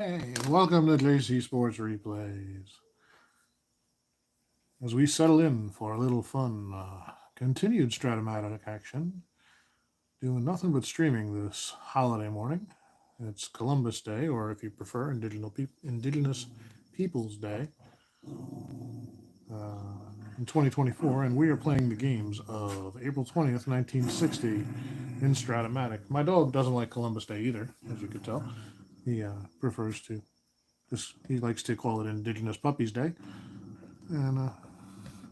Hey, and welcome to JC Sports Replays. As we settle in for a little fun, continued Strat-O-Matic action, doing nothing but streaming this holiday morning. It's Columbus Day, or if you prefer, Indigenous Peoples Day in 2024, and we are playing the games of April 20th, 1960 in Strat-O-Matic. My dog doesn't like Columbus Day either, as you could tell. He prefers to, he likes to call it Indigenous Puppies Day, and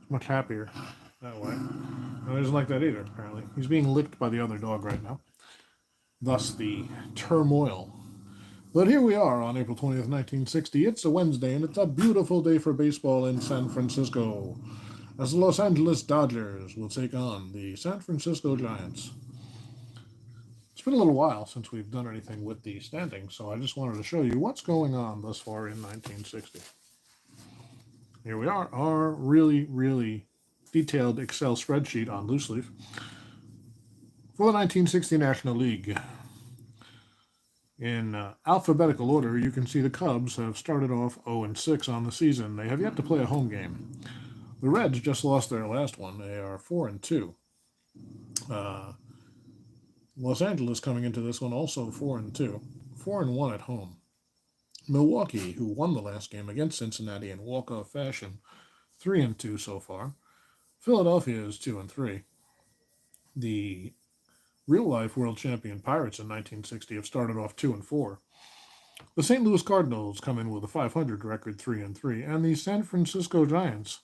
much happier that way. No, he doesn't like that either, apparently. He's being licked by the other dog right now. Thus the turmoil. But here we are on April 20th, 1960. It's a Wednesday, and it's a beautiful day for baseball in San Francisco, as the Los Angeles Dodgers will take on the San Francisco Giants. It's been a little while since we've done anything with the standings, so I just wanted to show you what's going on thus far in 1960. Here we are, our really detailed Excel spreadsheet on loose leaf for the 1960 National League. In alphabetical order, you can see the Cubs have started off 0-6 on the season. They have yet to play a home game. The Reds just lost their last one. They are 4-2. Los Angeles coming into this one also 4-2, 4-1 at home. Milwaukee, who won the last game against Cincinnati in walk-off fashion, 3-2 so far. Philadelphia is 2-3. The real-life world champion Pirates in 1960 have started off 2-4. The St. Louis Cardinals come in with a 500 record, 3-3, and the San Francisco Giants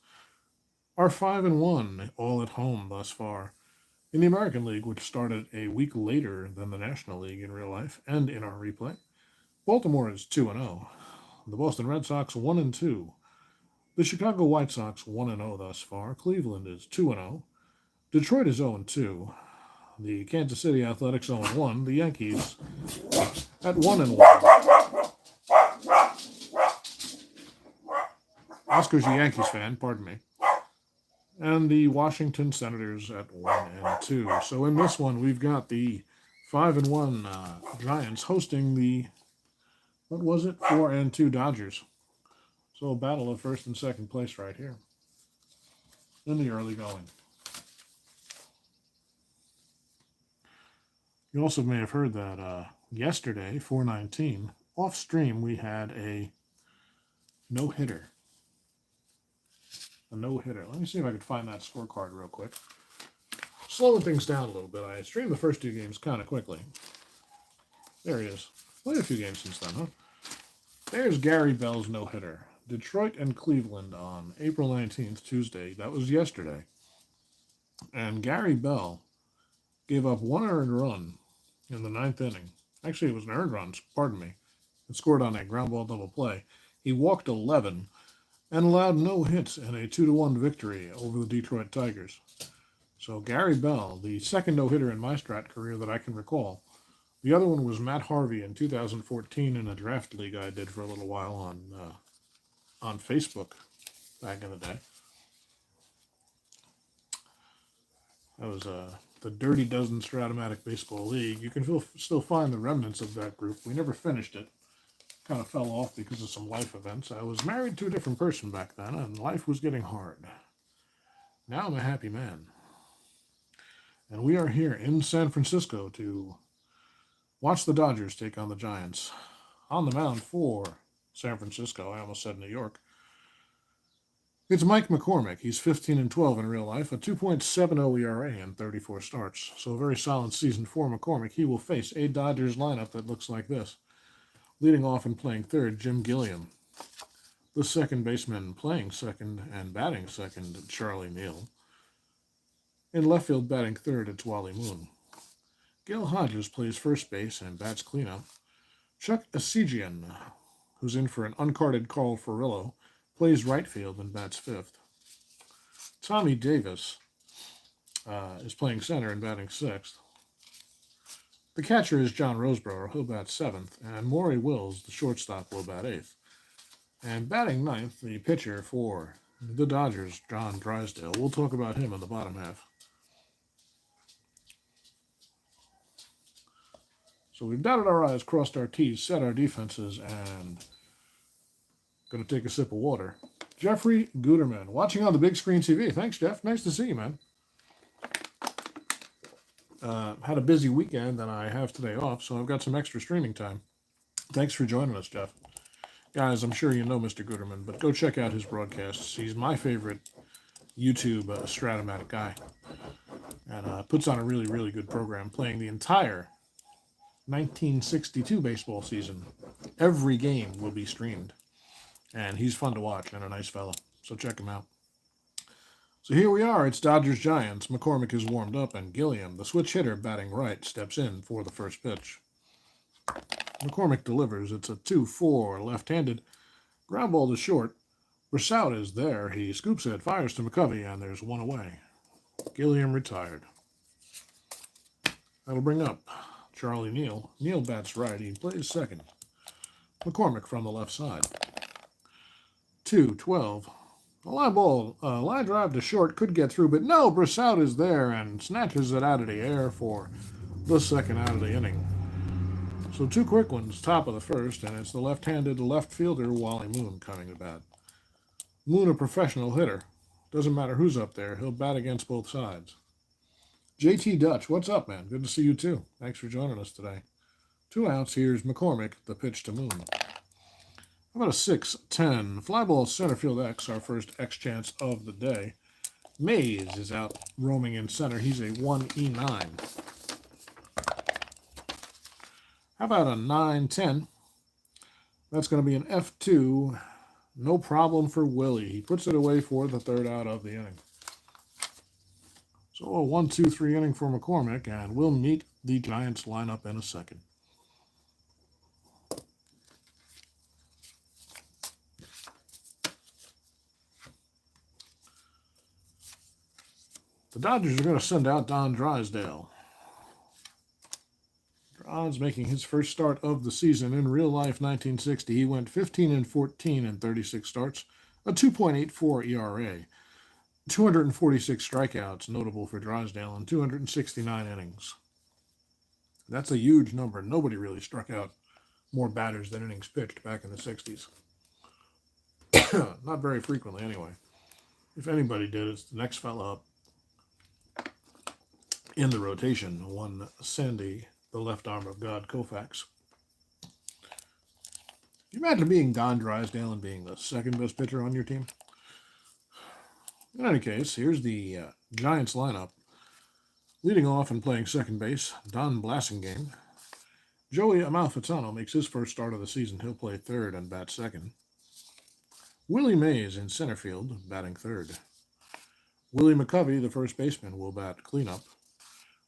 are 5-1, all at home thus far. In the American League, which started a week later than the National League in real life and in our replay, Baltimore is 2-0. The Boston Red Sox 1-2. The Chicago White Sox 1-0 thus far. Cleveland is 2-0. Detroit is 0-2. The Kansas City Athletics 0-1. The Yankees at 1-1. Oscar's a Yankees fan, pardon me. And the Washington Senators at 1-2. So in this one, we've got the 5-1 Giants hosting the, 4-2 Dodgers. So a battle of first and second place right here in the early going. You also may have heard that yesterday, 4/19, off stream, we had a no-hitter. A no-hitter. Let me see if I can find that scorecard real quick. Slowing things down a little bit. I streamed the first two games kind of quickly. There he is. Played a few games since then, huh? There's Gary Bell's no-hitter. Detroit and Cleveland on April 19th, Tuesday. That was yesterday. And Gary Bell gave up one earned run in the ninth inning. Actually, it was an earned run, pardon me. It scored on a ground ball double play. He walked 11 and allowed no hits in a 2-1 victory over the Detroit Tigers. So Gary Bell, the second no-hitter in my Strat career that I can recall. The other one was Matt Harvey in 2014 in a draft league I did for a little while on Facebook back in the day. That was the Dirty Dozen Strat-O-Matic Baseball League. You can still find the remnants of that group. We never finished it. Kind of fell off because of some life events. I was married to a different person back then, and life was getting hard. Now I'm a happy man. And we are here in San Francisco to watch the Dodgers take on the Giants. On the mound for San Francisco, I almost said New York, it's Mike McCormick. He's 15-12 in real life, a 2.70 ERA in 34 starts. So a very solid season for McCormick. He will face a Dodgers lineup that looks like this. Leading off and playing third, Jim Gilliam. The second baseman playing second and batting second, Charlie Neal. In left field batting third, it's Wally Moon. Gil Hodges plays first base and bats cleanup. Chuck Esigian, who's in for an uncarded Carl Furillo, plays right field and bats fifth. Tommy Davis is playing center and batting sixth. The catcher is John Roseborough, who'll bat seventh, and Maury Wills, the shortstop, will bat eighth. And batting ninth, the pitcher for the Dodgers, John Drysdale. We'll talk about him in the bottom half. So we've dotted our I's, crossed our T's, set our defenses, and going to take a sip of water. Jeffrey Guterman, watching on the big screen TV. Thanks, Jeff. Nice to see you, man. Had a busy weekend, and I have today off, so I've got some extra streaming time. Thanks for joining us, Jeff. Guys, I'm sure you know Mr. Guterman, but go check out his broadcasts. He's my favorite YouTube Strat-O-Matic guy, and puts on a really, really good program, playing the entire 1962 baseball season. Every game will be streamed, and he's fun to watch and a nice fella, so check him out. So here we are. It's Dodgers-Giants. McCormick is warmed up, and Gilliam, the switch hitter batting right, steps in for the first pitch. McCormick delivers. It's a 2-4, left-handed. Ground ball to short. Brossout is there. He scoops it, fires to McCovey, and there's one away. Gilliam retired. That'll bring up Charlie Neal. Neal bats right. He plays second. McCormick from the left side. 2-12. A line drive to short, could get through, but no, Brossout is there and snatches it out of the air for the second out of the inning. So 2 quick ones, top of the first, and it's the left-handed left fielder, Wally Moon, coming to bat. Moon, a professional hitter. Doesn't matter who's up there, he'll bat against both sides. JT Dutch, what's up, man? Good to see you, too. Thanks for joining us today. 2 outs, here's McCormick, the pitch to Moon. How about a 6-10? Fly ball center field X, our first X chance of the day. Mays is out roaming in center. He's a 1E9. How about a 9-10? That's going to be an F2. No problem for Willie. He puts it away for the third out of the inning. So a 1-2-3 inning for McCormick, and we'll meet the Giants lineup in a second. The Dodgers are going to send out Don Drysdale. Don's making his first start of the season in real life 1960. He went 15-14 in 36 starts, a 2.84 ERA, 246 strikeouts, notable for Drysdale, and 269 innings. That's a huge number. Nobody really struck out more batters than innings pitched back in the 60s. Not very frequently, anyway. If anybody did, it's the next fella up in the rotation, one Sandy, the left arm of God, Koufax. Can you imagine being Don Drysdale and being the second best pitcher on your team? In any case, here's the Giants lineup. Leading off and playing second base, Don Blasingame. Joey Amalfitano makes his first start of the season. He'll play third and bat second. Willie Mays in center field, batting third. Willie McCovey, the first baseman, will bat cleanup.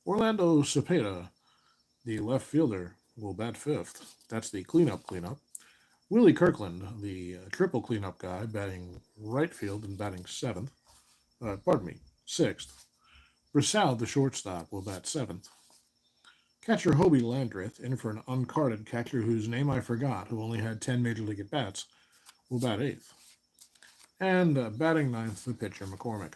Orlando Cepeda, the left fielder, will bat fifth. That's the cleanup. Willie Kirkland, the triple cleanup guy, batting right field and batting sixth. Brossout, the shortstop, will bat seventh. Catcher Hobie Landreth, in for an uncarded catcher whose name I forgot, who only had 10 major league at-bats, will bat eighth. And batting ninth, the pitcher McCormick.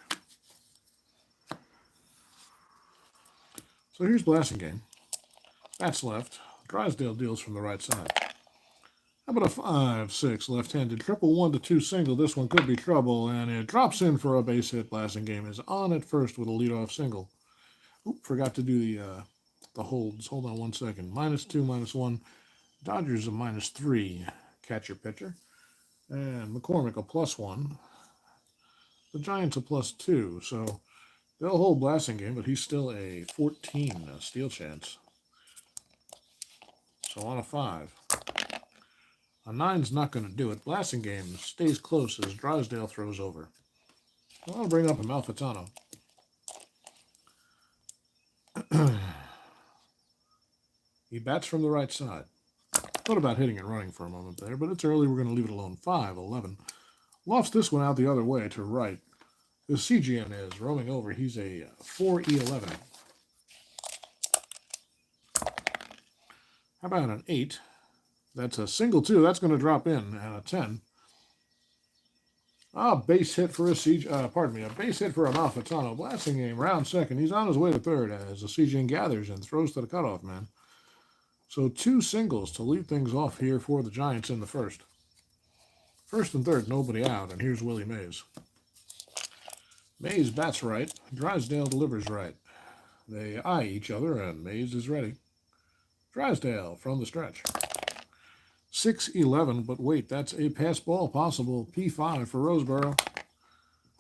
So here's Blasingame. Bats left. Drysdale deals from the right side. How about a 5-6 left-handed triple 1-2 single? This one could be trouble, and it drops in for a base hit. Blasingame is on at first with a leadoff single. Oop, forgot to do the holds. Hold on 1 second. -2, -1. Dodgers a -3 catcher pitcher. And McCormick a +1. The Giants a +2. So they'll hold Blasingame, but he's still a 14 steal chance. So on a 5. A 9's not going to do it. Blasingame stays close as Drysdale throws over. So I'll bring up Amalfitano. He bats from the right side. Thought about hitting and running for a moment there, but it's early. We're going to leave it alone. 5-11. Lofts this one out the other way to right. The CGN is roaming over. He's a 4E11. How about an 8? That's a single, too. That's going to drop in. And a 10. Base hit for a base hit for Amalfitano. Blasingame, round second. He's on his way to third as the CGN gathers and throws to the cutoff man. So 2 singles to lead things off here for the Giants in the first. First and third, nobody out, and here's Willie Mays. Mays bats right, Drysdale delivers right. They eye each other, and Mays is ready. Drysdale from the stretch. 6-11, but wait, that's a pass ball possible. P5 for Roseboro.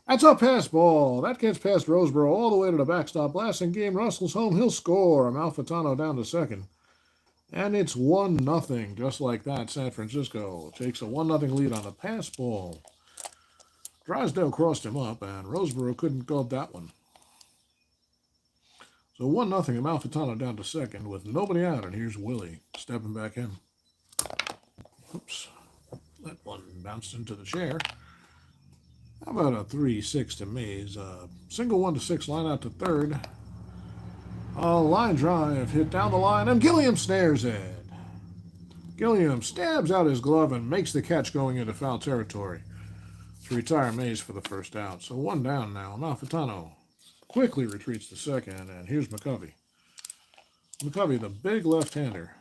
That's a pass ball. That gets past Roseboro all the way to the backstop. Blasingame, Russell's home. He'll score. Amalfitano down to second. And it's 1-0, just like that. San Francisco takes a 1-0 lead on a pass ball. Drysdale crossed him up, and Roseboro couldn't go that one. So 1-0, Amalfitano down to second with nobody out, and here's Willie stepping back in. Oops. That one bounced into the chair. How about a 3-6 to Mays? Single 1-6 line out to third. A line drive hit down the line, and Gilliam snares it. Gilliam stabs out his glove and makes the catch going into foul territory to retire Mays for the first out. So 1 down now. Amalfitano quickly retreats to second, and here's McCovey. McCovey, the big left-hander.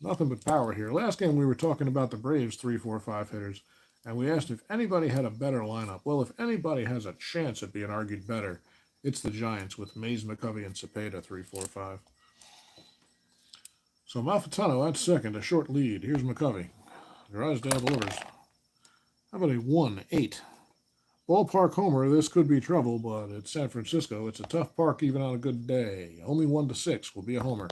Nothing but power here. Last game we were talking about the Braves 3-4-5 hitters, and we asked if anybody had a better lineup. Well, if anybody has a chance at being argued better, it's the Giants with Mays, McCovey, and Cepeda 3-4-5. So Amalfitano at second, a short lead. Here's McCovey. Drysdale delivers. How about a 1-8? Ballpark homer, this could be trouble, but it's San Francisco. It's a tough park even on a good day. Only 1-6 will be a homer.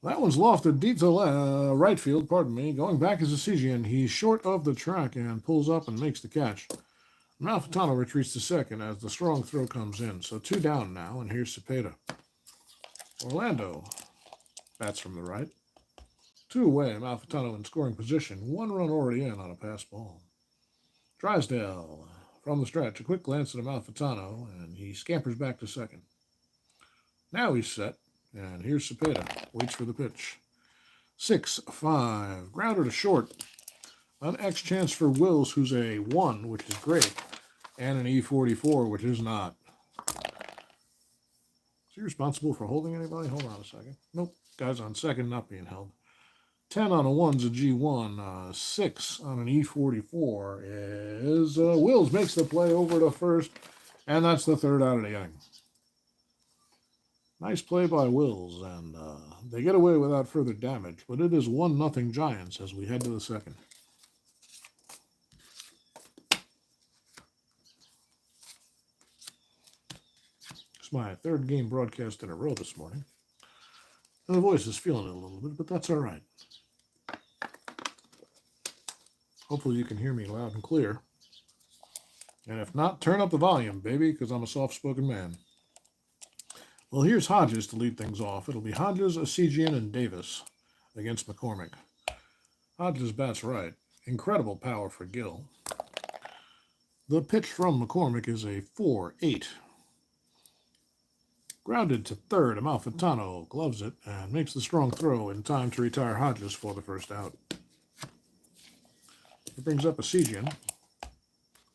That one's lofted deep to right field, Going back is Asigian. He's short of the track and pulls up and makes the catch. Amalfitano retreats to second as the strong throw comes in. So 2 down now, and here's Cepeda. Orlando bats from the right. 2 away, Amalfitano in scoring position. 1 run already in on a pass ball. Drysdale from the stretch. A quick glance at Amalfitano, and he scampers back to second. Now he's set. And here's Cepeda. Waits for the pitch. 6-5. Grounder to short. An X chance for Wills, who's a 1, which is great. And an E44, which is not. Is he responsible for holding anybody? Hold on a second. Nope. Guy's on second, not being held. 10 on a 1's a G1. 6 on an E44 is Wills makes the play over to first. And that's the third out of the inning. Nice play by Wills, and they get away without further damage, but it is 1-0 Giants as we head to the second. It's my 3rd game broadcast in a row this morning. And the voice is feeling it a little bit, but that's all right. Hopefully you can hear me loud and clear. And if not, turn up the volume, baby, because I'm a soft-spoken man. Well, here's Hodges to lead things off. It'll be Hodges, Asigian, and Davis against McCormick. Hodges bats right. Incredible power for Gill. The pitch from McCormick is a 4-8. Grounded to third, Amalfitano gloves it and makes the strong throw in time to retire Hodges for the first out. It brings up Asigian.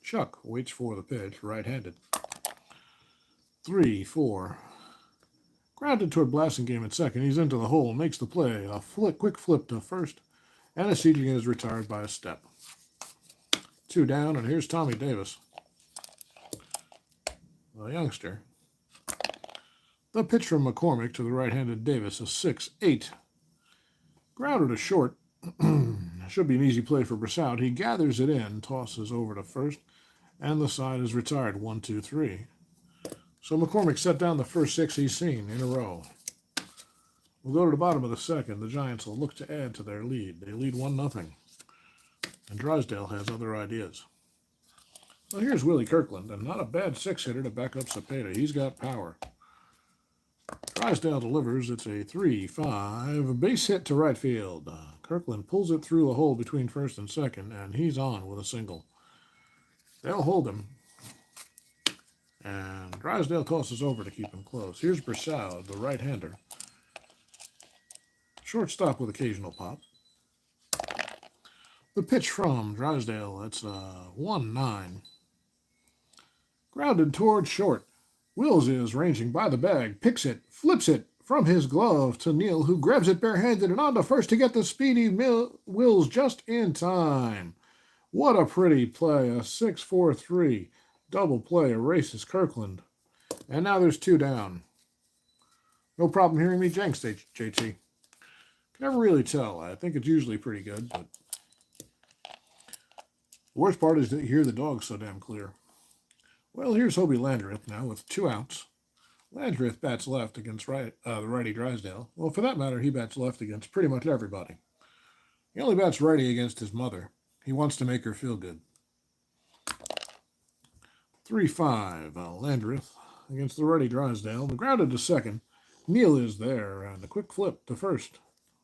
Chuck waits for the pitch, right-handed. 3-4. Grounded toward Blasingame at second. He's into the hole, makes the play. A quick flip to first. And Asigian is retired by a step. 2 down, and here's Tommy Davis, the youngster. The pitch from McCormick to the right-handed Davis, a 6-8. Grounder to short. Should be an easy play for Brassout. He gathers it in, tosses over to first, and the side is retired. 1-2-3. So McCormick set down the first 6 he's seen in a row. We'll go to the bottom of the second. The Giants will look to add to their lead. They lead 1-0. And Drysdale has other ideas. Well, here's Willie Kirkland, and not a bad 6-hitter to back up Cepeda. He's got power. Drysdale delivers. It's a 3-5 base hit to right field. Kirkland pulls it through the hole between first and second, and he's on with a single. They'll hold him. And Drysdale tosses over to keep him close. Here's Brassout, the right-hander. Shortstop with occasional pop. The pitch from Drysdale, that's 1-9. Grounded toward short. Wills is ranging by the bag, picks it, flips it From his glove to Neil, who grabs it barehanded and on to first to get the speedy Wills just in time. What a pretty play. A 6-4-3 double play erases Kirkland. And now there's 2 down. No problem hearing me jinx, JT. Can never really tell. I think it's usually pretty good, but the worst part is to hear the dogs so damn clear. Well, here's Hobie Landreth now with 2 outs. Landreth bats left against the righty Drysdale. Well, for that matter, he bats left against pretty much everybody. He only bats righty against his mother. He wants to make her feel good. 3-5, Landreth against the righty Drysdale. The grounded to second. Neil is there, and a quick flip to first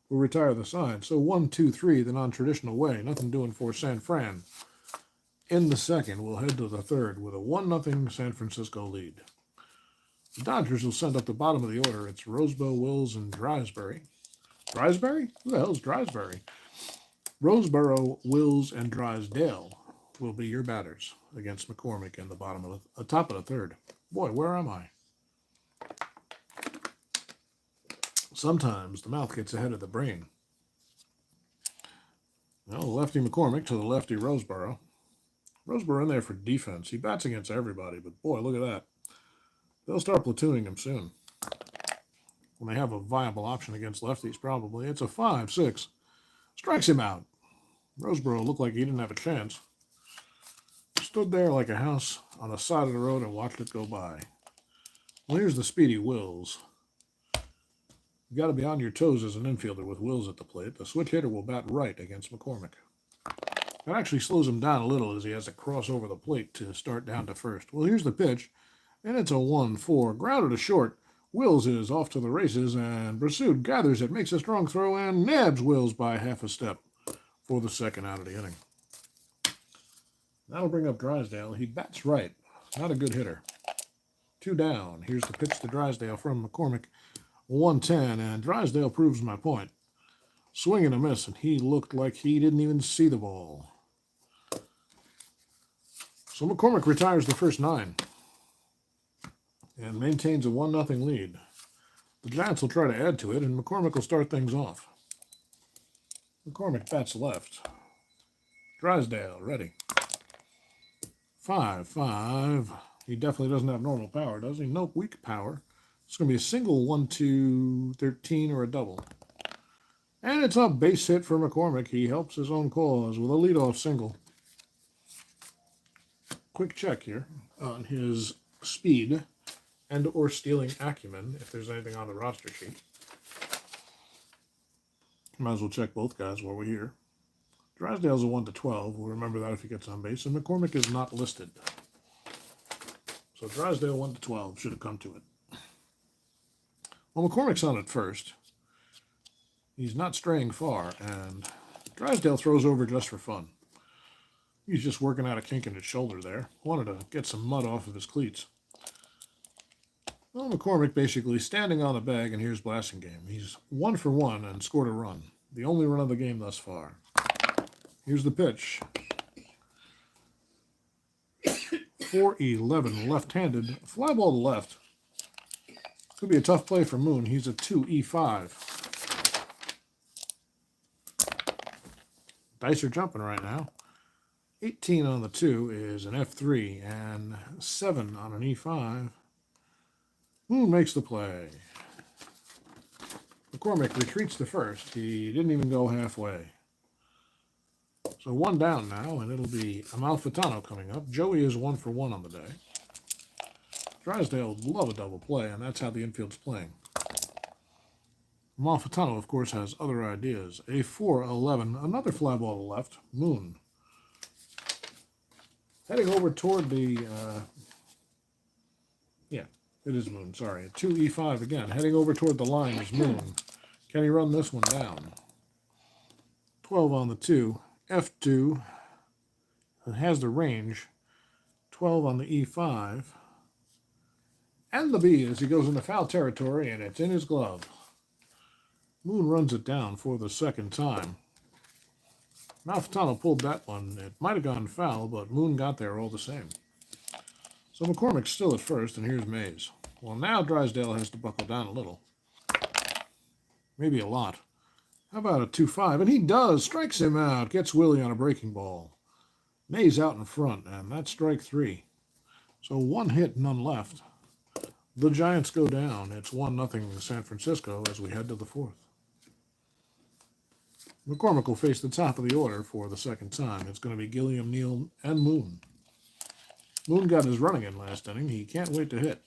will retire the side. So 1-2-3 the non-traditional way. Nothing doing for San Fran. In the second, we'll head to the third with a 1-0 San Francisco lead. The Dodgers will send up the bottom of the order. It's Roseboro, Wills, and Drysbury. Drysbury? Who the hell is Drysbury? Roseboro, Wills, and Drysdale will be your batters against McCormick in the top of the third. Boy, where am I? Sometimes the mouth gets ahead of the brain. Well, the lefty McCormick to the lefty Roseboro. Roseboro in there for defense. He bats against everybody, but boy, look at that. They'll start platooning him soon. When they have a viable option against lefties, probably. It's a 5-6. Strikes him out. Roseboro looked like he didn't have a chance. Stood there like a house on the side of the road and watched it go by. Well, here's the speedy Wills. You've got to be on your toes as an infielder with Wills at the plate. The switch hitter will bat right against McCormick. That actually slows him down a little as he has to cross over the plate to start down to first. Well, here's the pitch. And it's a 1-4. Grounded to short. Wills is off to the races, and Brassud gathers it, makes a strong throw, and nabs Wills by half a step for the second out of the inning. That'll bring up Drysdale. He bats right. Not a good hitter. 2 down. Here's the pitch to Drysdale from McCormick. 1-10, and Drysdale proves my point. Swing and a miss, and he looked like he didn't even see the ball. So McCormick retires the first 9. And maintains a 1-0 lead. The Giants will try to add to it, and McCormick will start things off. McCormick bats left. Drysdale, ready. 5-5. He definitely doesn't have normal power, does he? Nope, weak power. It's going to be a single, 1-2-13, or a double. And it's a base hit for McCormick. He helps his own cause with a leadoff single. Quick check here on his speed and or stealing acumen, if there's anything on the roster sheet. Might as well check both guys while we're here. Drysdale's a 1-12. We'll remember that if he gets on base. And McCormick is not listed. So Drysdale 1-12 should have come to it. Well, McCormick's on at first. He's not straying far, and Drysdale throws over just for fun. He's just working out a kink in his shoulder there. Wanted to get some mud off of his cleats. Well, McCormick basically standing on the bag, and here's Blasingame. He's 1 for 1 and scored a run. The only run of the game thus far. Here's the pitch. 4-11, left-handed. Fly ball to left. Could be a tough play for Moon. He's a 2-5. Dice are jumping right now. 18 on the 2 is an F3, and 7 on an E5. Moon makes the play. McCormick retreats to first. He didn't even go halfway. So 1 down now, and it'll be Amalfitano coming up. Joey is 1 for 1 on the day. Drysdale would love a double play, and that's how the infield's playing. Amalfitano, of course, has other ideas. A 4-11, another fly ball to left. Moon. Heading over toward the, it is Moon, sorry. 2-E5 again. Heading over toward the line is Moon. Can he run this one down? 12 on the 2. F2. It has the range. 12 on the E5. And the B as he goes into foul territory, and it's in his glove. Moon runs it down for the second time. Malfitano pulled that one. It might have gone foul, but Moon got there all the same. So McCormick's still at first, and here's Mays. Well, now Drysdale has to buckle down a little. maybe a lot. How about a 2-5? And he does. Strikes him out. Gets Willie on a breaking ball. Mays out in front, and that's strike 3. So 1 hit, none left. The Giants go down. It's 1-0 San Francisco as we head to the 4th. McCormick will face the top of the order for the second time. It's going to be Gilliam, Neal, and Moon. Moon got his running in last inning. He can't wait to hit.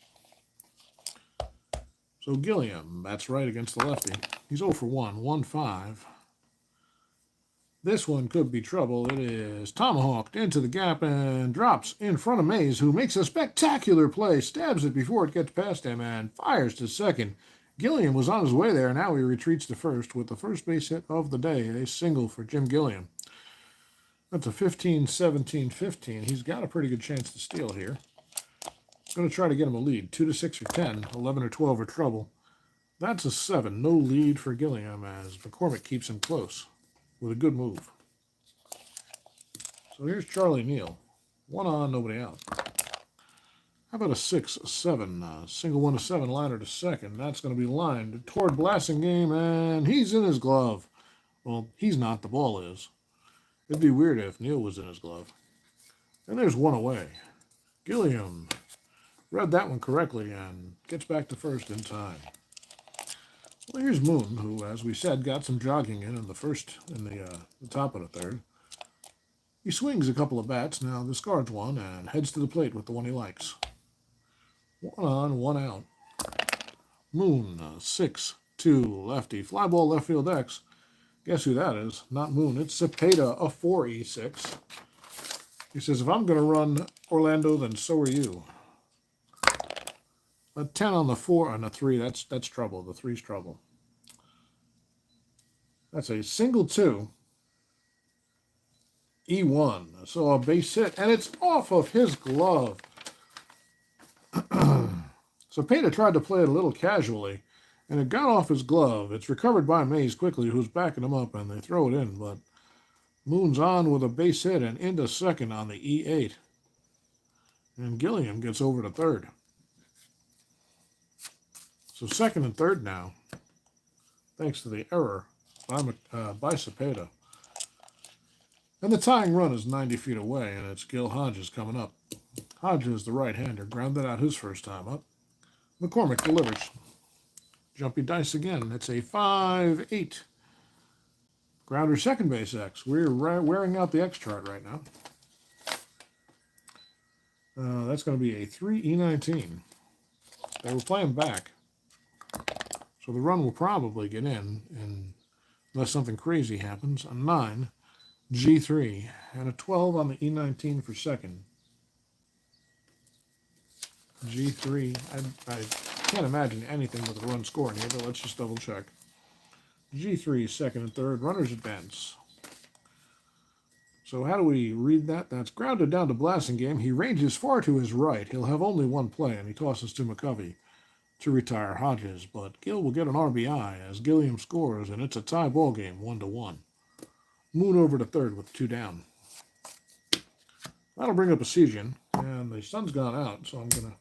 So Gilliam, that's right against the lefty. He's 0 for 1, 1-5. This one could be trouble. It is tomahawked into the gap and drops in front of Mays, who makes a spectacular play, stabs it before it gets past him, and fires to second. Gilliam was on his way there. Now he retreats to first with the first base hit of the day, a single for Jim Gilliam. That's a 15-17-15. He's got a pretty good chance to steal here. Going to try to get him a lead. 2-6 or 10, 11 or 12 are trouble. That's a 7. No lead for Gilliam as McCormick keeps him close with a good move. So here's Charlie Neal. 1 on, nobody out. How about a 6-7? Single 1-7 liner to second. That's going to be lined toward Blasingame, and he's in his glove. Well, he's not. The ball is. It'd be weird if Neal was in his glove. And there's 1 away. Gilliam read that one correctly and gets back to first in time. Well, here's Moon, who, as we said, got some jogging in the top of the 3rd. He swings a couple of bats, now discards one, and heads to the plate with the one he likes. 1 on, 1 out. Moon, 6-2, lefty. Fly ball left field X. Guess who that is? Not Moon. It's Cepeda, a 4-E6. He says, if I'm going to run Orlando, then so are you. A 10 on the 4 and a 3. That's trouble. The 3's trouble. That's a single 2. E1. So a base hit, and it's off of his glove. Cepeda tried to play it a little casually, and it got off his glove. It's recovered by Mays quickly, who's backing him up, and they throw it in. But Moon's on with a base hit and into second on the E8. And Gilliam gets over to third. So second and third now, thanks to the error by Cepeda. And the tying run is 90 feet away, and it's Gil Hodges coming up. Hodges, the right-hander, grounded out his first time up. McCormick delivers. Jumpy dice again. It's a 5-8. Grounder second base X. We're wearing out the X chart right now. That's going to be a 3E19. They were playing back. So the run will probably get in unless something crazy happens. A 9, G3, and a 12 on the E19 for second. G3, I can't imagine anything with a run scoring here, but let's just double check. G3, second and third, runners advance. So how do we read that? That's grounded down to Blasingame. He ranges far to his right. He'll have only one play, and he tosses to McCovey to retire Hodges, but Gil will get an RBI as Gilliam scores, and it's a tie ball game, 1-1. Moon over to third with 2 down. That'll bring up a Sejan, and the sun's gone out, so I'm going to,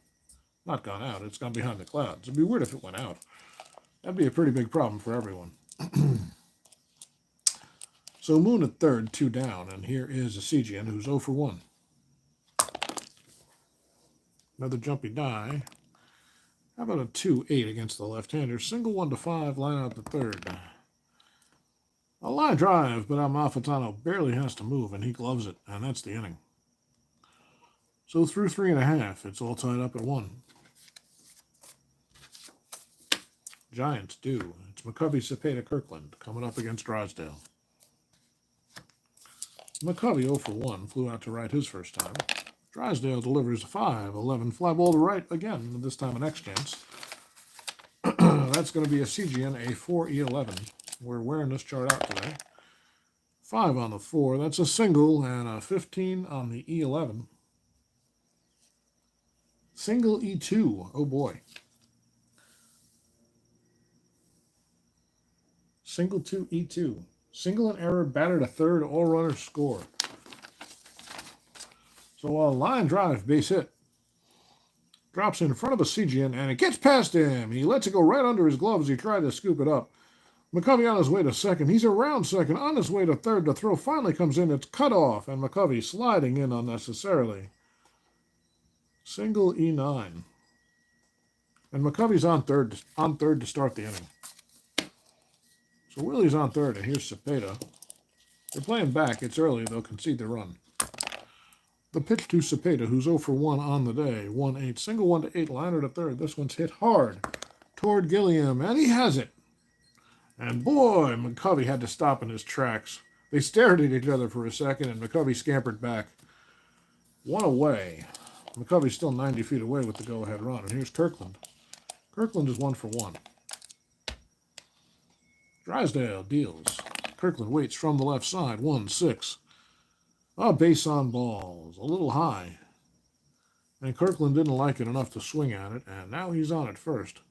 not gone out, it's gone behind the clouds. It'd be weird if it went out. That'd be a pretty big problem for everyone. So Moon at third, 2 down, and here is a Sejan who's 0 for 1. Another jumpy die. How about a 2-8 against the left-hander? Single 1-5, line out to third. A line drive, but Amalfitano barely has to move, and he gloves it, and that's the inning. So through 3.5, it's all tied up at 1. Giants do. It's McCovey, Cepeda, Kirkland coming up against Drysdale. McCovey 0 for 1, flew out to right his first time. Drysdale delivers a 5-11 fly ball to right again, this time an X chance. That's going to be a CGN, a 4E11. We're wearing this chart out today. 5 on the 4, that's a single, and a 15 on the E11. Single E2, oh boy. Single 2E2. Single and error, batter to third, all runners score. So a line drive, base hit. Drops in front of a CGN, and it gets past him. He lets it go right under his glove as he tried to scoop it up. McCovey on his way to second. He's around second, on his way to third. The throw finally comes in. It's cut off, and McCovey sliding in unnecessarily. Single E9. And McCovey's on third to start the inning. So Willie's on third, and here's Cepeda. They're playing back. It's early. They'll concede the run. The pitch to Cepeda, who's 0 for 1 on the day. 1-8. Single 1-8. Liner to third. This one's hit hard toward Gilliam, and he has it. And boy, McCovey had to stop in his tracks. They stared at each other for a second, and McCovey scampered back. One away. McCovey's still 90 feet away with the go-ahead run. And here's Kirkland. Kirkland is 1 for 1. Drysdale deals. Kirkland waits from the left side. 1-6. A base on balls. A little high. And Kirkland didn't like it enough to swing at it, and now he's on at first.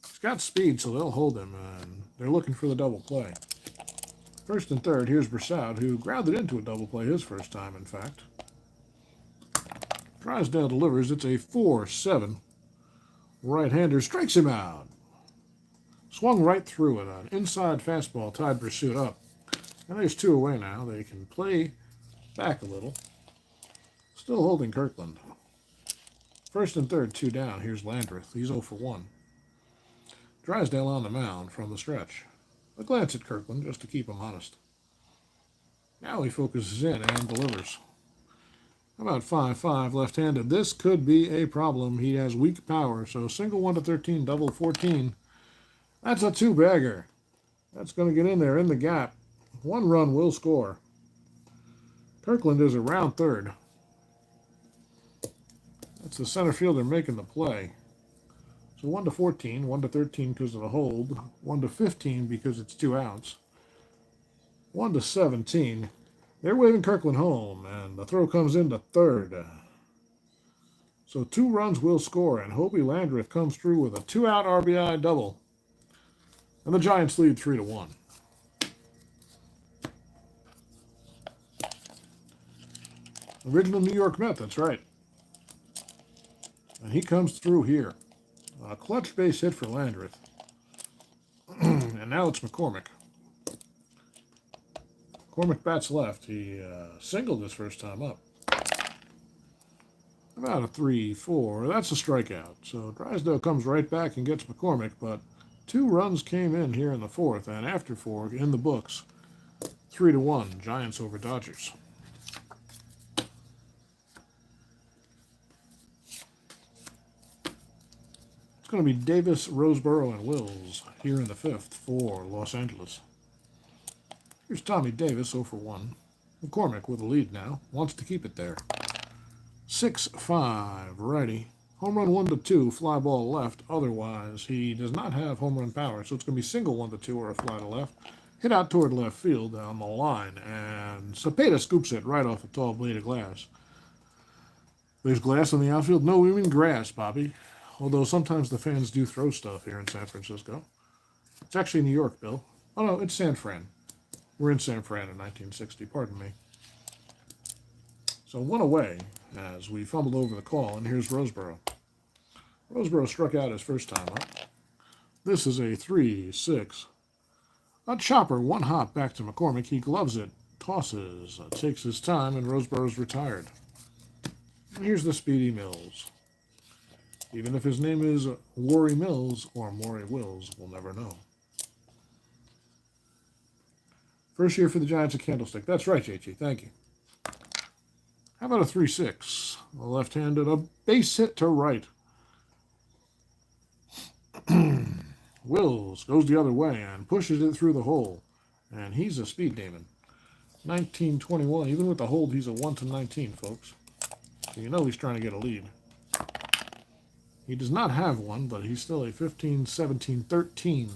He's got speed, so they'll hold him, and they're looking for the double play. First and third, here's Brissoud, who grounded into a double play his first time, in fact. Drysdale delivers. It's a 4-7. Right-hander strikes him out. Swung right through it. An inside fastball tied Brissoud up. And there's 2 away now. They can play back a little. Still holding Kirkland. First and third, 2 down. Here's Landreth. He's 0 for 1. Drysdale on the mound from the stretch. A glance at Kirkland just to keep him honest. Now he focuses in and delivers. How about 5-5 left-handed? This could be a problem. He has weak power, so single 1-13, double 14. That's a 2-bagger. That's going to get in there in the gap. 1 run will score. Kirkland is around third. That's the center fielder making the play. So 1-14, 1-13 because of the hold, 1-15 because it's 2 outs, 1-17. They're waving Kirkland home, and the throw comes into third. So 2 runs will score, and Hobie Landreth comes through with a 2-out RBI double. And the Giants lead 3-1. Original New York Met, that's right. And he comes through here. A clutch base hit for Landreth. And now it's McCormick. McCormick bats left. He singled his first time up. About a 3-4. That's a strikeout. So Drysdale comes right back and gets McCormick, but 2 runs came in here in the 4th, and after 4 in the books. 3-1, Giants over Dodgers. It's going to be Davis, Roseboro, and Wills here in the 5th for Los Angeles. Here's Tommy Davis, 0 for 1. McCormick with a lead now. Wants to keep it there. 6-5, righty. Home run 1-2, fly ball left. Otherwise, he does not have home run power, so it's going to be single 1-2 or a fly to left. Hit out toward left field on the line, and Cepeda scoops it right off a tall blade of glass. There's glass on the outfield? No, we mean grass, Bobby. Although sometimes the fans do throw stuff here in San Francisco. It's actually New York, Bill. Oh, no, it's San Fran. We're in San Fran in 1960, pardon me. So 1 away as we fumbled over the call, and here's Roseboro. Roseboro struck out his first time up. This is a 3-6. A chopper, 1 hop back to McCormick. He gloves it, tosses, takes his time, and Roseboro's retired. And here's the Speedy Mills. Even if his name is Worry Mills or Maury Wills, we'll never know. First year for the Giants, a candlestick. That's right, JT. Thank you. How about a 3-6? A left-handed, a base hit to right. Wills goes the other way and pushes it through the hole. And he's a speed demon. 19-21. Even with the hold, he's a 1-19, folks. So you know he's trying to get a lead. He does not have one, but he's still a 15-17-13.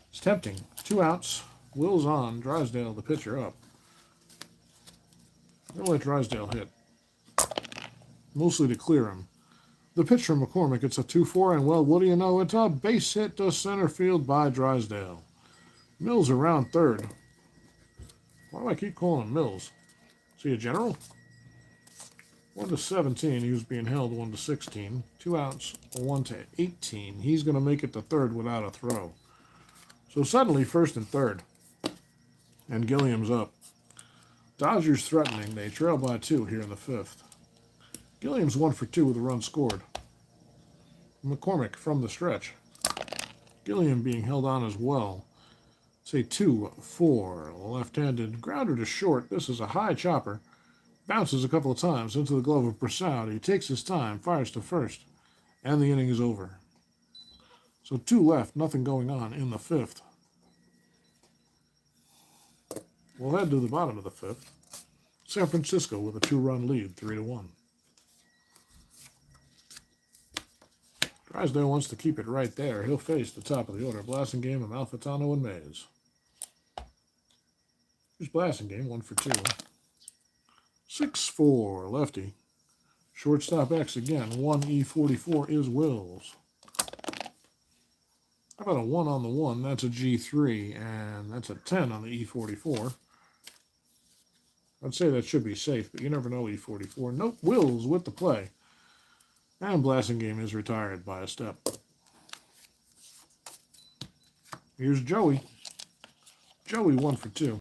It's tempting. 2 outs. Will's on. Drysdale, the pitcher, up. I'm going to let Drysdale hit. Mostly to clear him. The pitch from McCormick, it's a 2-4, and well, what do you know? It's a base hit to center field by Drysdale. Mills around third. Why do I keep calling him Mills? Is he a general? 1-17, he was being held 1-16. 2 outs, 1-18. He's going to make it to third without a throw. So suddenly, first and third. And Gilliam's up. Dodgers threatening. They trail by 2 here in the 5th. Gilliam's 1 for 2 with a run scored. McCormick from the stretch. Gilliam being held on as well. Say 2-4. Left-handed grounder to short. This is a high chopper. Bounces a couple of times into the glove of Brassoud. He takes his time, fires to first, and the inning is over. So 2 left, nothing going on in the 5th. We'll head to the bottom of the 5th. San Francisco with a 2-run lead, 3-1. Drysdale wants to keep it right there. He'll face the top of the order. Blasingame, Amalfitano, and Mays. Here's Blasingame, 1 for 2. 6-4, lefty. Shortstop X again. 1E44 is Wills. How about a 1 on the 1? That's a G3, and that's a 10 on the E44. I'd say that should be safe, but you never know E44. Nope, Wills with the play. And Blasingame is retired by a step. Here's Joey. Joey 1 for 2.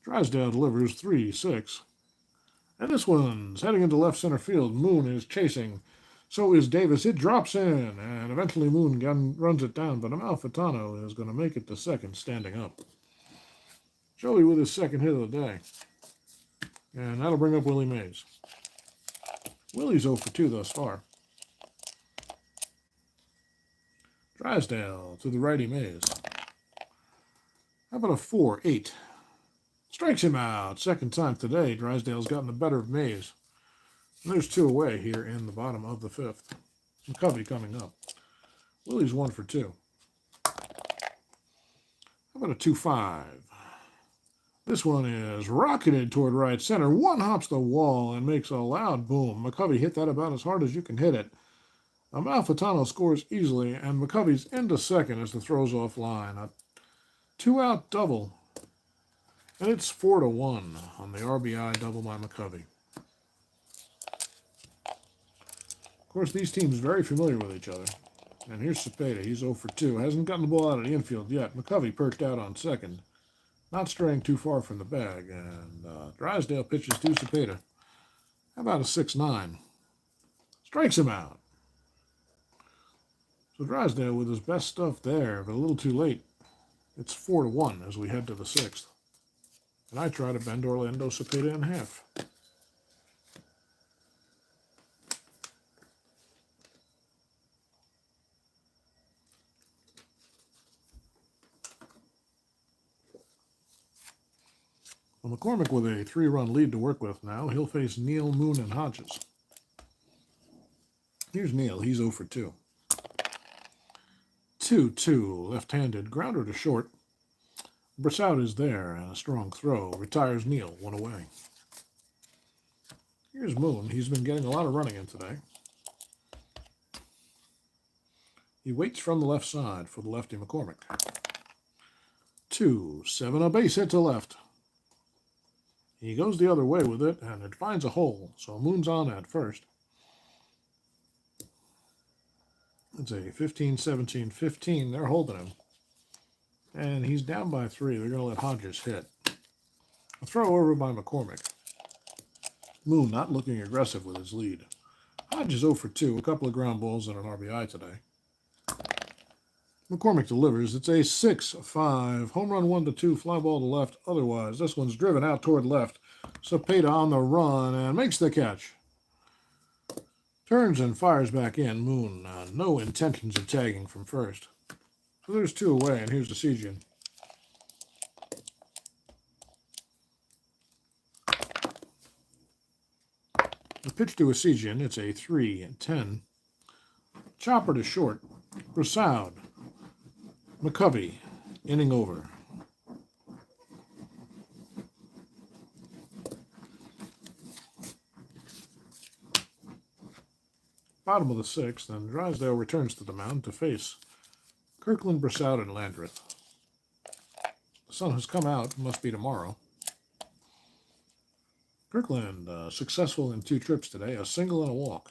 Drysdale delivers 3-6. And this one's heading into left center field. Moon is chasing. So is Davis. It drops in, and eventually Moon runs it down, but Amalfitano is going to make it to second, standing up. Joey with his second hit of the day. And that'll bring up Willie Mays. Willie's 0 for 2 thus far. Drysdale to the righty Mays. How about a 4-8? Strikes him out. Second time today, Drysdale's gotten the better of Mays. And there's 2 away here in the bottom of the 5th. McCovey coming up. Willie's 1 for 2. How about a 2-5? This one is rocketed toward right center. One hops the wall and makes a loud boom. McCovey hit that about as hard as you can hit it. Amalfitano scores easily, and McCovey's into second as the throw's offline. A 2-out double. And it's 4-1 on the RBI double by McCovey. Of course, these teams very familiar with each other. And here's Cepeda. He's 0 for 2. Hasn't gotten the ball out of the infield yet. McCovey perked out on second. Not straying too far from the bag. And Drysdale pitches to Cepeda. How about a 6-9? Strikes him out. So Drysdale with his best stuff there, but a little too late. It's 4-1 as we head to the 6th. And I try to bend Orlando Cepeda in half. Well, McCormick with a 3-run lead to work with now. He'll face Neal, Moon, and Hodges. Here's Neal. He's 0 for 2. 2-2, left-handed, grounder to short. Brassoud is there, and a strong throw. Retires Neal, 1 away. Here's Moon. He's been getting a lot of running in today. He waits from the left side for the lefty McCormick. 2-7, a base hit to left. He goes the other way with it, and it finds a hole, so Moon's on at first. It's a 15-17-15. They're holding him. And he's down by 3. They're going to let Hodges hit. A throw over by McCormick. Moon not looking aggressive with his lead. Hodges 0 for 2. A couple of ground balls and an RBI today. McCormick delivers. It's a 6-5. Home run 1-2. Fly ball to left. Otherwise, this one's driven out toward left. Cepeda on the run and makes the catch. Turns and fires back in. Moon, no intentions of tagging from first. So there's 2 away, and here's the Decision. The pitch to Decision. It's a 3-10. Chopper to short. Brassoud. McCovey, inning over. Bottom of the 6th, and Drysdale returns to the mound to face Kirkland, Brassoud, and Landreth. The sun has come out, must be tomorrow. Kirkland successful in 2 trips today, a single and a walk.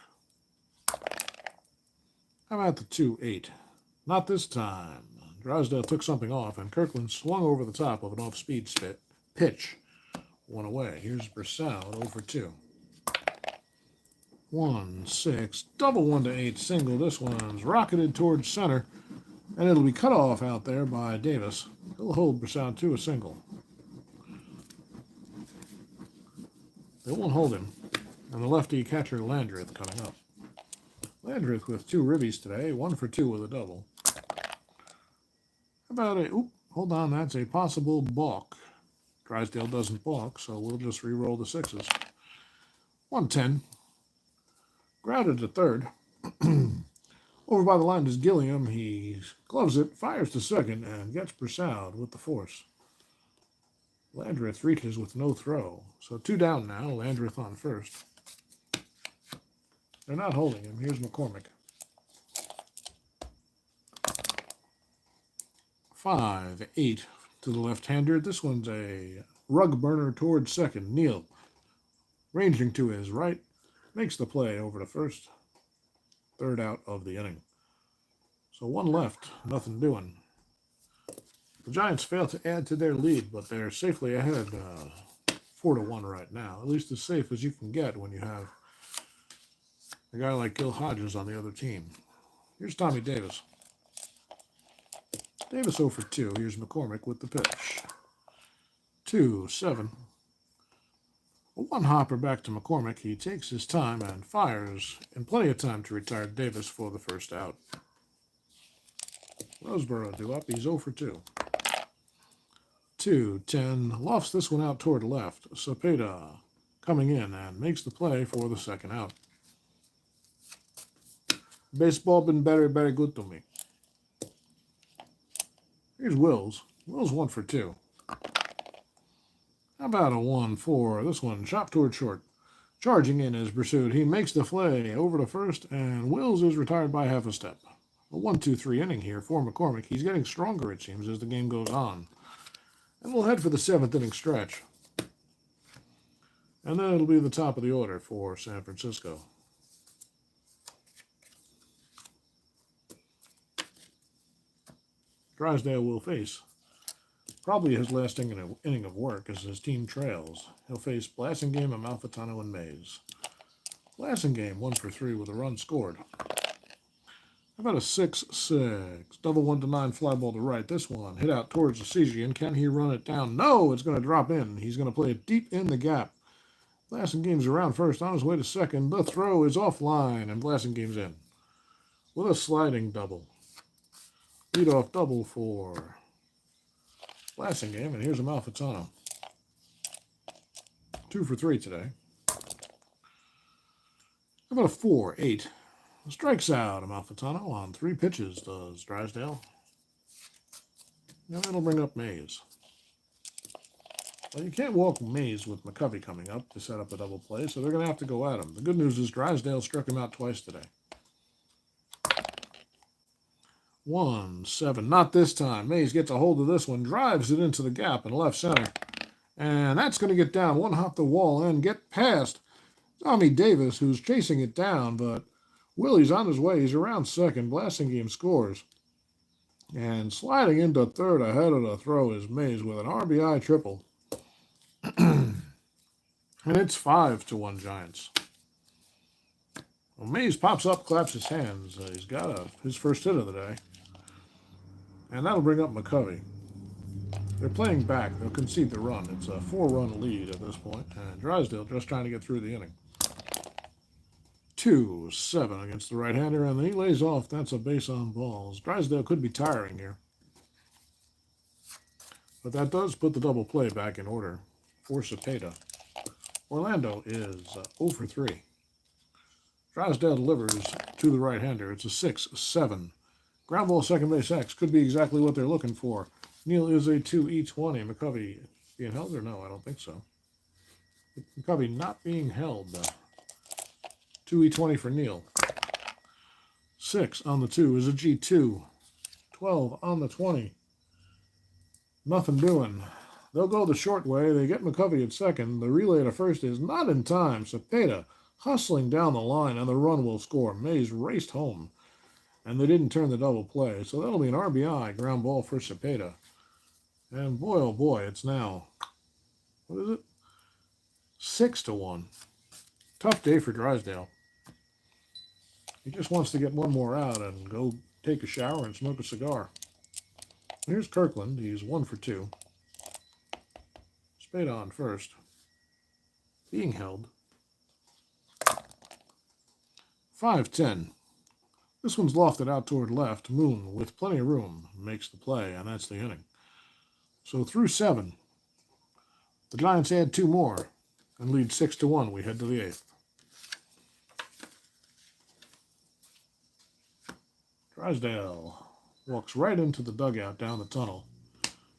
How about the 2-8? Not this time. Drysdale took something off, and Kirkland swung over the top of an off-speed pitch. One away. Here's Brissau, 0 for 2. 1-6. Double 1 to 8 single. This one's rocketed towards center, and it'll be cut off out there by Davis. He'll hold Brissau to a single. They won't hold him. And the lefty catcher Landreth coming up. Landreth with 2 ribbies today, 1 for 2 with a double. How about a, hold on, that's a possible balk. Drysdale doesn't balk, so we'll just re-roll the 6s. 1-10. Grounded to third. Over by the line is Gilliam. He gloves it, fires to second, and gets Brissau with the force. Landreth reaches with no throw. So 2 down now, Landreth on first. They're not holding him. Here's McCormick. 5-8 to the left-hander. This one's a rug burner towards second. Neal, ranging to his right, makes the play over to first. 3rd out of the inning. So 1 left, nothing doing. The Giants fail to add to their lead, but they're safely ahead 4-1 right now. At least as safe as you can get when you have a guy like Gil Hodges on the other team. Here's Tommy Davis. Davis 0 for 2. Here's McCormick with the pitch. 2-7. A 1-hopper back to McCormick. He takes his time and fires in plenty of time to retire Davis for the first out. Roseboro due up. He's 0 for 2. 2-10. Lofts this one out toward left. Cepeda coming in and makes the play for the second out. Baseball been very, very good to me. Here's Wills. Wills 1 for 2. How about a 1-4? This one chopped toward short. Charging in is pursued. He makes the play over to first, and Wills is retired by half a step. A 1-2-3 inning here for McCormick. He's getting stronger, it seems, as the game goes on. And we'll head for the 7th inning stretch. And then it'll be the top of the order for San Francisco. Drysdale will face probably his last inning of work as his team trails. He'll face Blasingame, Amalfitano, and Mays. Blasingame 1 for 3 with a run scored. How about a 6-6? Double 1 to 9 fly ball to right. This one hit out towards Cesigian. Can he run it down? No, it's going to drop in. He's going to play it deep in the gap. Blasingame's around first, on his way to second. The throw is offline, and Blasingame's in with a sliding double. Leadoff double for Blasingame, and here's Amalfitano. 2 for 3 today. How about a 4-8? Strikes out Amalfitano on 3 pitches, does Drysdale. Now that'll bring up Mays. Well, you can't walk Mays with McCovey coming up to set up a double play, so they're going to have to go at him. The good news is Drysdale struck him out twice today. 1-7. Not this time. Mays gets a hold of this one, drives it into the gap in left center. And that's going to get down, 1 hop the wall, and get past Tommy Davis, who's chasing it down, but Willie's on his way. He's around second. Blasingame scores. And sliding into third ahead of the throw is Mays with an RBI triple. And it's 5-1 Giants. Well, Mays pops up, claps his hands. He's got his first hit of the day. And that'll bring up McCovey. They're playing back. They'll concede the run. It's a 4-run lead at this point. And Drysdale just trying to get through the inning. 2-7 against the right-hander, and he lays off. That's a base on balls. Drysdale could be tiring here. But that does put the double play back in order for Cepeda. Orlando is 0 for 3. Drysdale delivers to the right-hander. It's a 6-7. Ground ball, second base X. Could be exactly what they're looking for. Neal is a 2-E-20. McCovey being held or no? I don't think so. McCovey not being held. 2-E-20 for Neal. 6 on the 2 is a G2. 12 on the 20. Nothing doing. They'll go the short way. They get McCovey at second. The relay to first is not in time. Cepeda hustling down the line, and the run will score. Mays raced home. And they didn't turn the double play. So that'll be an RBI ground ball for Cepeda. And boy, oh boy, it's now, what is it? 6-1. Tough day for Drysdale. He just wants to get one more out and go take a shower and smoke a cigar. Here's Kirkland. He's 1 for 2. Spade on first. Being held. 5-10. This one's lofted out toward left. Moon, with plenty of room, makes the play, and that's the inning. So through 7. The Giants add 2 more and lead 6-1. We head to the 8th. Drysdale walks right into the dugout down the tunnel.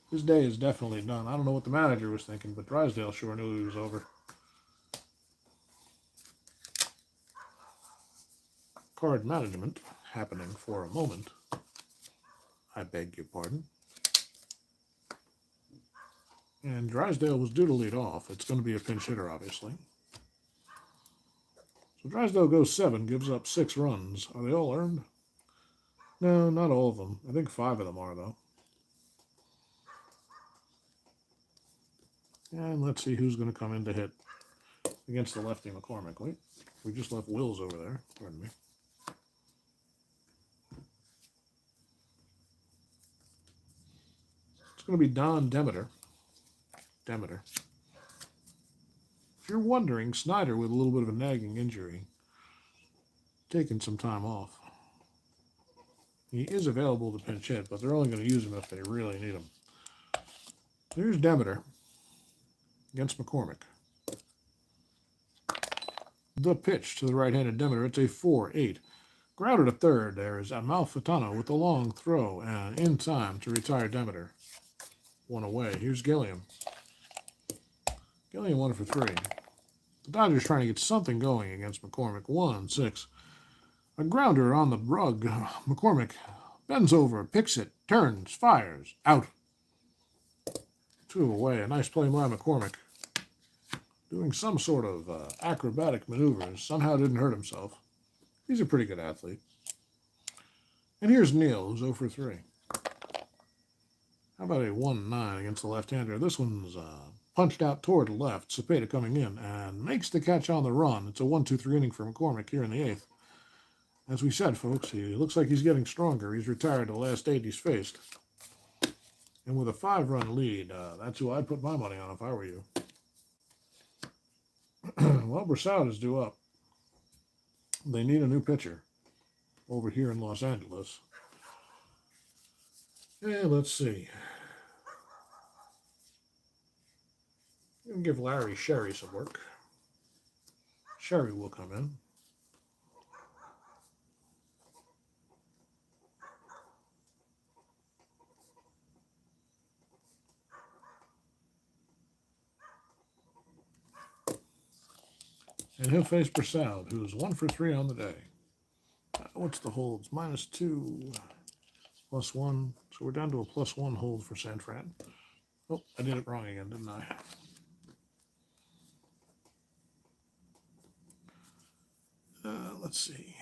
His day is definitely done. I don't know what the manager was thinking, but Drysdale sure knew he was over. Card management happening for a moment. I beg your pardon. And Drysdale was due to lead off. It's going to be a pinch hitter, obviously. So Drysdale goes 7, gives up 6 runs. Are they all earned? No, not all of them. I think 5 of them are, though. And let's see who's going to come in to hit against the lefty McCormick. Wait, we just left Wills over there. Pardon me. It's going to be Don Demeter. If you're wondering, Snyder, with a little bit of a nagging injury, taking some time off. He is available to pinch hit, but they're only going to use him if they really need him. Here's Demeter against McCormick. The pitch to the right-handed Demeter. It's a 4-8. Grounded at third. There is Amalfitano with a long throw and in time to retire Demeter. 1 away. Here's Gilliam. Gilliam 1 for 3. The Dodgers trying to get something going against McCormick. 1-6. A grounder on the rug. McCormick bends over, picks it, turns, fires, out. 2 away. A nice play by McCormick. Doing some sort of acrobatic maneuvers. Somehow didn't hurt himself. He's a pretty good athlete. And here's Neal, who's 0 for 3. How about a 1-9 against the left-hander? This one's punched out toward the left. Cepeda coming in and makes the catch on the run. It's a 1-2-3 inning for McCormick here in the 8th. As we said, folks, he looks like he's getting stronger. He's retired the last 8 he's faced. And with a 5-run lead, that's who I'd put my money on if I were you. Well, Brasad is due up. They need a new pitcher over here in Los Angeles. And let's see. I'm going to give Larry Sherry some work. Sherry will come in. And he'll face Brasad, who's 1 for 3 on the day. What's the holds? -2, +1. So we're down to a +1 hold for San Fran. Oh, I did it wrong again, didn't I? Let's see.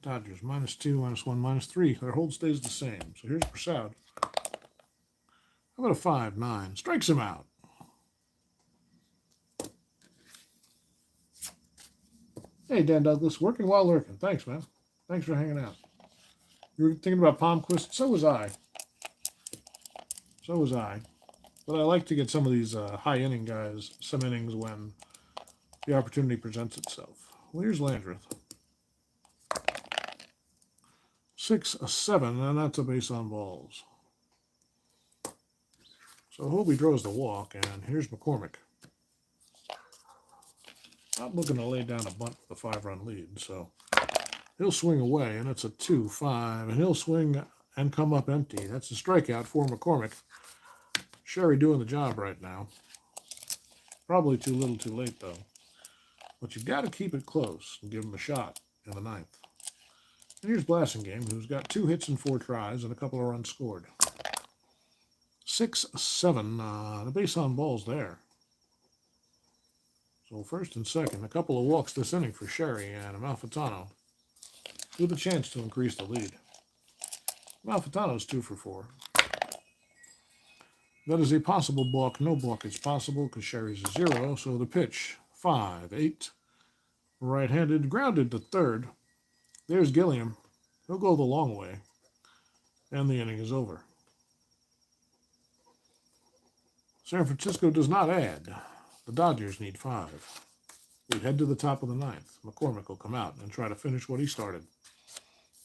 Dodgers, -2, -1, -3. Their hold stays the same. So here's Brasad. How about a 5-9? Strikes him out. Hey, Dan Douglas, working while lurking. Thanks, man. Thanks for hanging out. You were thinking about Palmquist? So was I. But I like to get some of these high-inning guys some innings when the opportunity presents itself. Well, here's Landreth. 6-7, and that's a base on balls. So Hobie draws the walk, and here's McCormick. Not looking to lay down a bunt with a 5-run lead, so he'll swing away, and it's a 2-5, and he'll swing and come up empty. That's a strikeout for McCormick. Sherry doing the job right now. Probably too little too late, though. But you've got to keep it close and give him a shot in the 9th. And here's Blasingame, who's got 2 hits in 4 tries and a couple of runs scored. 6-7, the base on balls there. So first and second, a couple of walks this inning for Sherry and Amalfitano with a chance to increase the lead. Malfitano's 2 for 4. That is a possible balk. No balk is possible because Sherry's a 0. So the pitch, 5-8. Right-handed, grounded to third. There's Gilliam. He'll go the long way. And the inning is over. San Francisco does not add. The Dodgers need 5. We head to the top of the 9th. McCormick will come out and try to finish what he started.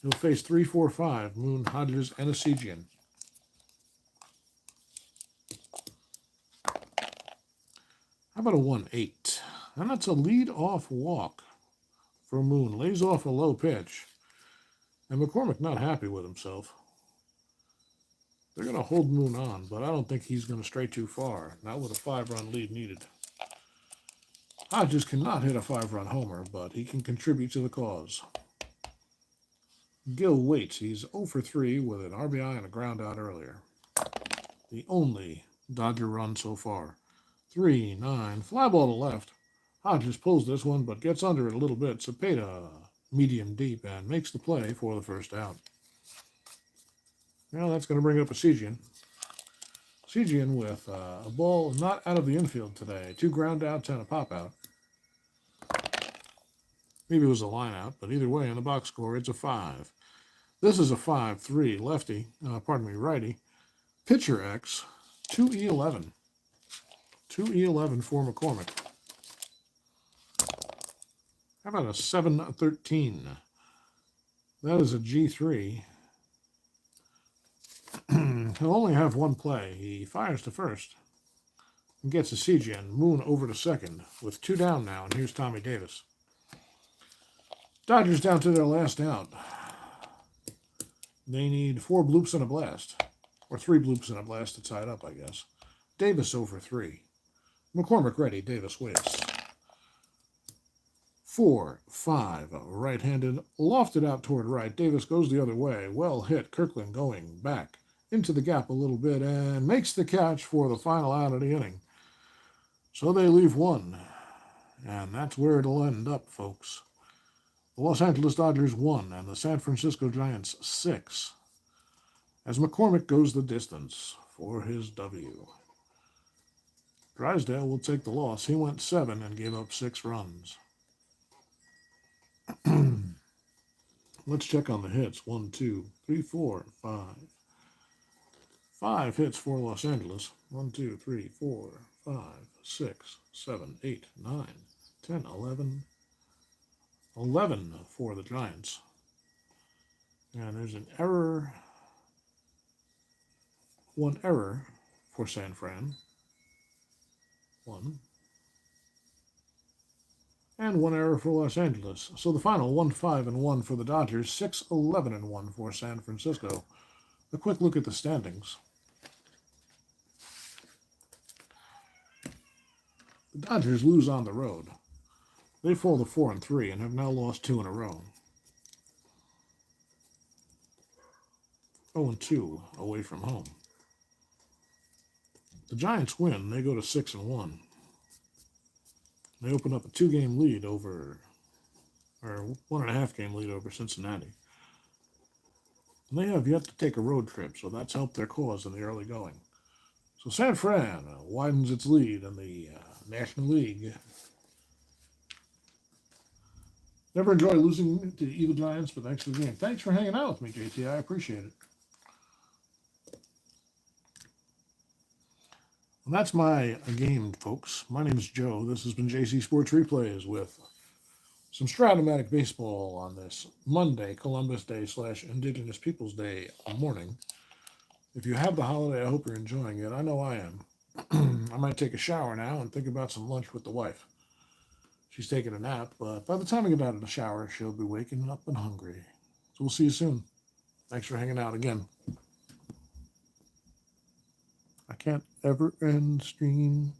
He'll face 3-4-5, Moon, Hodges, and Esigian. How about a 1-8? And that's a lead-off walk for Moon. Lays off a low pitch. And McCormick not happy with himself. They're going to hold Moon on, but I don't think he's going to stray too far. Not with a 5-run lead needed. Hodges cannot hit a 5-run homer, but he can contribute to the cause. Gill waits. He's 0 for 3 with an RBI and a ground out earlier. The only Dodger run so far. 3-9. Fly ball to left. Hodges pulls this one, but gets under it a little bit. Cepeda, medium deep, and makes the play for the first out. Well, that's going to bring up Esigian. Esigian with a ball not out of the infield today. 2 ground outs and a pop out. Maybe it was a line out, but either way, in the box score, it's a 5. This is a 5-3 lefty, righty. Pitcher X, 2E11. 2E11 for McCormick. How about a 7-13? That is a G3. He'll only have one play. He fires to first and gets a Esigian. Moon over to second with 2 down now, and here's Tommy Davis. Dodgers down to their last out. They need 4 bloops and a blast. Or 3 bloops and a blast to tie it up, I guess. Davis over 3. McCormick ready. Davis waits. 4-5. Right-handed. Lofted out toward right. Davis goes the other way. Well hit. Kirkland going back into the gap a little bit and makes the catch for the final out of the inning. So they leave 1. And that's where it'll end up, folks. The Los Angeles Dodgers 1 and the San Francisco Giants 6. As McCormick goes the distance for his W. Drysdale will take the loss. He went 7 and gave up 6 runs. Let's check on the hits. 1, 2, 3, 4, 5. 5 hits for Los Angeles. 1, 2, 3, 4, 5, 6, 7, 8, 9, 10, 11. 11 for the Giants. And there's an error. 1 error for San Fran. 1. And 1 error for Los Angeles. So the final 1-5-1 for the Dodgers, 6-11-1 for San Francisco. A quick look at the standings. The Dodgers lose on the road. They fall to 4-3 and have now lost 2 in a row. 0-2 away from home. The Giants win. They go to 6-1. They open up a 2-game lead over, or 1.5-game lead over Cincinnati. And they have yet to take a road trip, so that's helped their cause in the early going. So San Fran widens its lead in the National League. Never enjoy losing to the Evil Giants, but thanks for the game. Thanks for hanging out with me, JT. I appreciate it. Well, that's my game, folks. My name is Joe. This has been JC Sports Replays with some Strat-O-Matic baseball on this Monday, Columbus Day / Indigenous Peoples Day morning. If you have the holiday, I hope you're enjoying it. I know I am. I might take a shower now and think about some lunch with the wife. She's taking a nap, but by the time I get out of the shower, she'll be waking up and hungry. So we'll see you soon. Thanks for hanging out again. I can't ever end stream.